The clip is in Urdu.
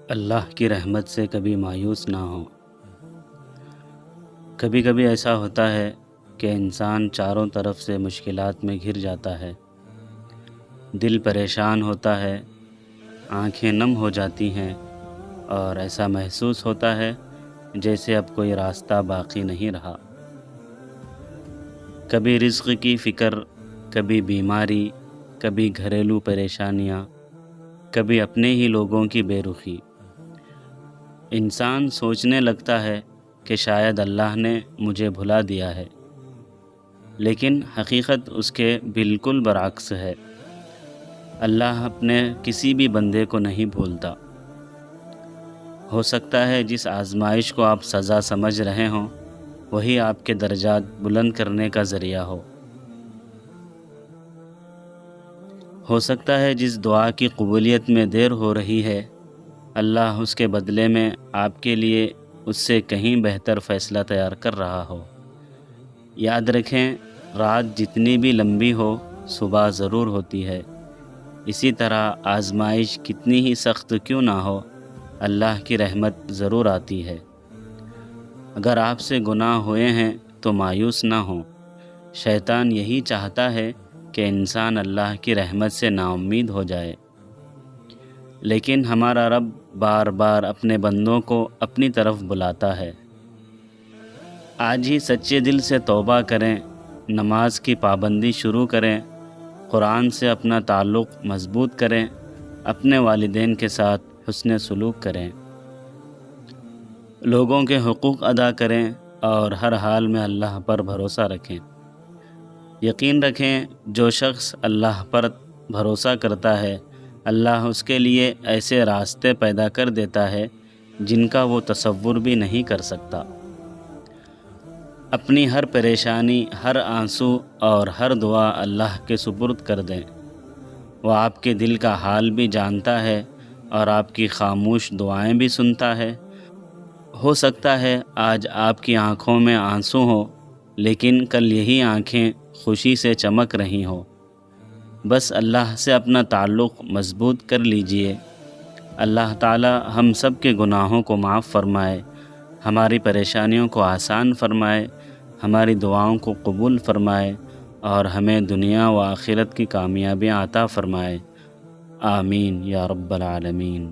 اللہ کی رحمت سے کبھی مایوس نہ ہو۔ کبھی کبھی ایسا ہوتا ہے کہ انسان چاروں طرف سے مشکلات میں گھر جاتا ہے، دل پریشان ہوتا ہے، آنکھیں نم ہو جاتی ہیں اور ایسا محسوس ہوتا ہے جیسے اب کوئی راستہ باقی نہیں رہا۔ کبھی رزق کی فکر، کبھی بیماری، کبھی گھریلو پریشانیاں، کبھی اپنے ہی لوگوں کی بے رخی۔ انسان سوچنے لگتا ہے کہ شاید اللہ نے مجھے بھلا دیا ہے، لیکن حقیقت اس کے بالکل برعکس ہے۔ اللہ اپنے کسی بھی بندے کو نہیں بھولتا۔ ہو سکتا ہے جس آزمائش کو آپ سزا سمجھ رہے ہوں وہی آپ کے درجات بلند کرنے کا ذریعہ ہو سکتا ہے جس دعا کی قبولیت میں دیر ہو رہی ہے اللہ اس کے بدلے میں آپ کے لیے اس سے کہیں بہتر فیصلہ تیار کر رہا ہو۔ یاد رکھیں، رات جتنی بھی لمبی ہو صبح ضرور ہوتی ہے۔ اسی طرح آزمائش کتنی ہی سخت کیوں نہ ہو، اللہ کی رحمت ضرور آتی ہے۔ اگر آپ سے گناہ ہوئے ہیں تو مایوس نہ ہوں۔ شیطان یہی چاہتا ہے کہ انسان اللہ کی رحمت سے نا امید ہو جائے، لیکن ہمارا رب بار بار اپنے بندوں کو اپنی طرف بلاتا ہے۔ آج ہی سچے دل سے توبہ کریں، نماز کی پابندی شروع کریں، قرآن سے اپنا تعلق مضبوط کریں، اپنے والدین کے ساتھ حسن سلوک کریں، لوگوں کے حقوق ادا کریں اور ہر حال میں اللہ پر بھروسہ رکھیں۔ یقین رکھیں، جو شخص اللہ پر بھروسہ کرتا ہے اللہ اس کے لیے ایسے راستے پیدا کر دیتا ہے جن کا وہ تصور بھی نہیں کر سکتا۔ اپنی ہر پریشانی، ہر آنسو اور ہر دعا اللہ کے سپرد کر دیں۔ وہ آپ کے دل کا حال بھی جانتا ہے اور آپ کی خاموش دعائیں بھی سنتا ہے۔ ہو سکتا ہے آج آپ کی آنکھوں میں آنسو ہوں، لیکن کل یہی آنکھیں خوشی سے چمک رہی ہوں۔ بس اللہ سے اپنا تعلق مضبوط کر لیجئے۔ اللہ تعالی ہم سب کے گناہوں کو معاف فرمائے، ہماری پریشانیوں کو آسان فرمائے، ہماری دعاؤں کو قبول فرمائے اور ہمیں دنیا و آخرت کی کامیابیاں عطا فرمائے۔ آمین یا رب العالمین۔